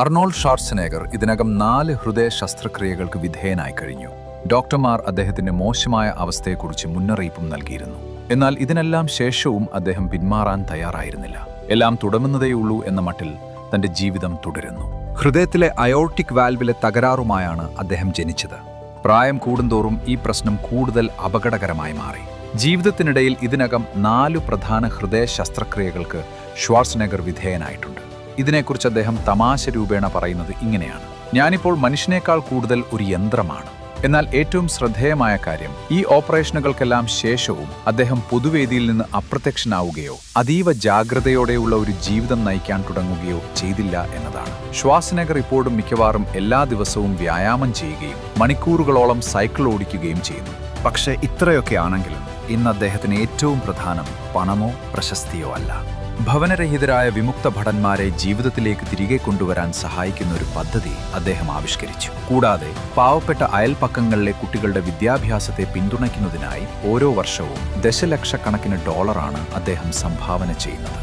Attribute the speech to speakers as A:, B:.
A: Arnold ഷ്വാർസനേഗർ ഇതിനകം 4 ഹൃദയ ശസ്ത്രക്രിയകൾക്ക് വിധേയനായി കഴിഞ്ഞു. ഡോക്ടർമാർ അദ്ദേഹത്തിന്റെ മോശമായ അവസ്ഥയെക്കുറിച്ച് മുന്നറിയിപ്പും നൽകിയിരുന്നു. എന്നാൽ ഇതിനെല്ലാം ശേഷവും അദ്ദേഹം പിന്മാറാൻ തയ്യാറായിരുന്നില്ല. എല്ലാം തുടങ്ങുന്നതേയുള്ളൂ എന്ന മട്ടിൽ തന്റെ ജീവിതം തുടരുന്നു.
B: ഹൃദയത്തിലെ അയോർട്ടിക് വാൽവിലെ തകരാറുമായാണ് അദ്ദേഹം ജനിച്ചത്.
A: പ്രായം കൂടുന്തോറും ഈ പ്രശ്നം കൂടുതൽ അപകടകരമായി മാറി. ജീവിതത്തിനിടയിൽ ഇതിനകം 4 പ്രധാന ഹൃദയ ശസ്ത്രക്രിയകൾക്ക് ഷ്വാർസനേഗർ വിധേയനായിട്ടുണ്ട്. ഇതിനെക്കുറിച്ച് അദ്ദേഹം തമാശ രൂപേണ പറയുന്നത് ഇങ്ങനെയാണ്: ഞാനിപ്പോൾ മനുഷ്യനേക്കാൾ കൂടുതൽ ഒരു യന്ത്രമാണ്. എന്നാൽ ഏറ്റവും ശ്രദ്ധേയമായ കാര്യം, ഈ ഓപ്പറേഷനുകൾക്കെല്ലാം ശേഷവും അദ്ദേഹം പൊതുവേദിയിൽ നിന്ന് അപ്രത്യക്ഷനാവുകയോ അതീവ ജാഗ്രതയോടെയുള്ള ഒരു ജീവിതം നയിക്കാൻ തുടങ്ങുകയോ ചെയ്തില്ല എന്നതാണ്. ഷ്വാർസനേഗർ ഇപ്പോഴും മിക്കവാറും എല്ലാ ദിവസവും വ്യായാമം ചെയ്യുകയും മണിക്കൂറുകളോളം സൈക്കിൾ ഓടിക്കുകയും ചെയ്യുന്നു.
B: പക്ഷേ ഇത്രയൊക്കെ ആണെങ്കിലും ഇന്ന് അദ്ദേഹത്തിന് ഏറ്റവും പ്രധാനം പണമോ പ്രശസ്തിയോ അല്ല.
A: ഭവനരഹിതരായ വിമുക്ത ഭടന്മാരെ ജീവിതത്തിലേക്ക് തിരികെ കൊണ്ടുവരാൻ സഹായിക്കുന്ന ഒരു പദ്ധതി അദ്ദേഹം ആവിഷ്കരിച്ചു. കൂടാതെ പാവപ്പെട്ട അയൽപക്കങ്ങളിലെ കുട്ടികളുടെ വിദ്യാഭ്യാസത്തെ പിന്തുണയ്ക്കുന്നതിനായി ഓരോ വർഷവും ദശലക്ഷക്കണക്കിന് ഡോളറാണ് അദ്ദേഹം സംഭാവന ചെയ്യുന്നത്.